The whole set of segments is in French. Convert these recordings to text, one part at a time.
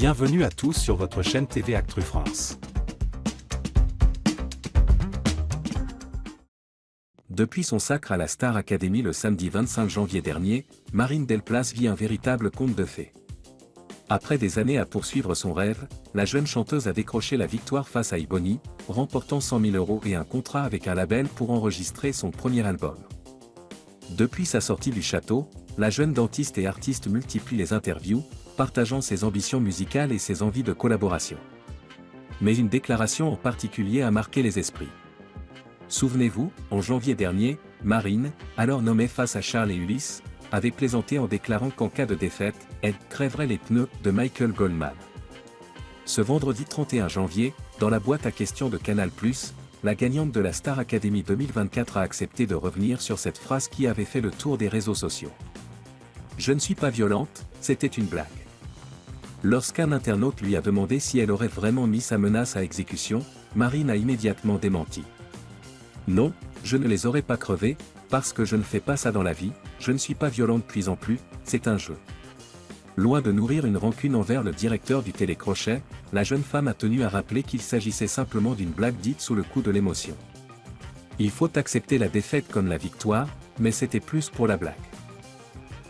Bienvenue à tous sur votre chaîne TV Actu France. Depuis son sacre à la Star Academy le samedi 25 janvier dernier, Marine Delplace vit un véritable conte de fées. Après des années à poursuivre son rêve, la jeune chanteuse a décroché la victoire face à Ebony, remportant 100 000 € et un contrat avec un label pour enregistrer son premier album. Depuis sa sortie du château, la jeune dentiste et artiste multiplie les interviews, partageant ses ambitions musicales et ses envies de collaboration. Mais une déclaration en particulier a marqué les esprits. Souvenez-vous, en janvier dernier, Marine, alors nommée face à Charles et Ulysse, avait plaisanté en déclarant qu'en cas de défaite, elle crèverait les pneus de Michael Goldman. Ce vendredi 31 janvier, dans la boîte à questions de Canal+, la gagnante de la Star Academy 2024 a accepté de revenir sur cette phrase qui avait fait le tour des réseaux sociaux. « Je ne suis pas violente, c'était une blague. » Lorsqu'un internaute lui a demandé si elle aurait vraiment mis sa menace à exécution, Marine a immédiatement démenti. « Non, je ne les aurais pas crevés, parce que je ne fais pas ça dans la vie, je ne suis pas violente puis en plus, c'est un jeu. » Loin de nourrir une rancune envers le directeur du télécrochet, la jeune femme a tenu à rappeler qu'il s'agissait simplement d'une blague dite sous le coup de l'émotion. Il faut accepter la défaite comme la victoire, mais c'était plus pour la blague.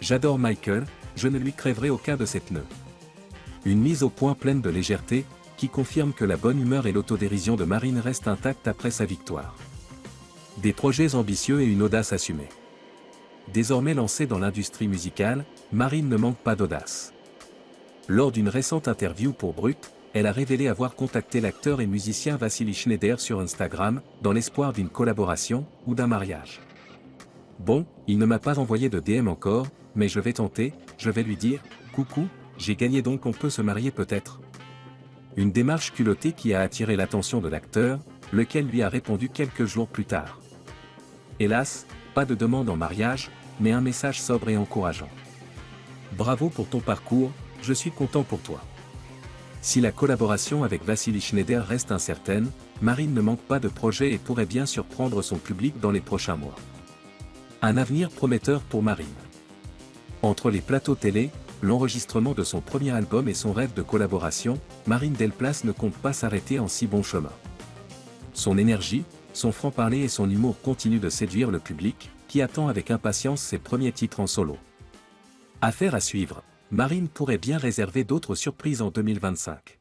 J'adore Michael, je ne lui crèverai aucun de ses pneus. Une mise au point pleine de légèreté, qui confirme que la bonne humeur et l'autodérision de Marine restent intactes après sa victoire. Des projets ambitieux et une audace assumée. Désormais lancée dans l'industrie musicale, Marine ne manque pas d'audace. Lors d'une récente interview pour Brut, elle a révélé avoir contacté l'acteur et musicien Vassili Schneider sur Instagram, dans l'espoir d'une collaboration, ou d'un mariage. Bon, il ne m'a pas envoyé de DM encore, mais je vais tenter, je vais lui dire, coucou, j'ai gagné donc on peut se marier peut-être. Une démarche culottée qui a attiré l'attention de l'acteur, lequel lui a répondu quelques jours plus tard. Hélas, pas de demande en mariage, mais un message sobre et encourageant. Bravo pour ton parcours, je suis content pour toi. Si la collaboration avec Vassili Schneider reste incertaine, Marine ne manque pas de projets et pourrait bien surprendre son public dans les prochains mois. Un avenir prometteur pour Marine. Entre les plateaux télé, l'enregistrement de son premier album et son rêve de collaboration, Marine Delplace ne compte pas s'arrêter en si bon chemin. Son énergie, son franc-parler et son humour continuent de séduire le public, qui attend avec impatience ses premiers titres en solo. Affaire à suivre, Marine pourrait bien réserver d'autres surprises en 2025.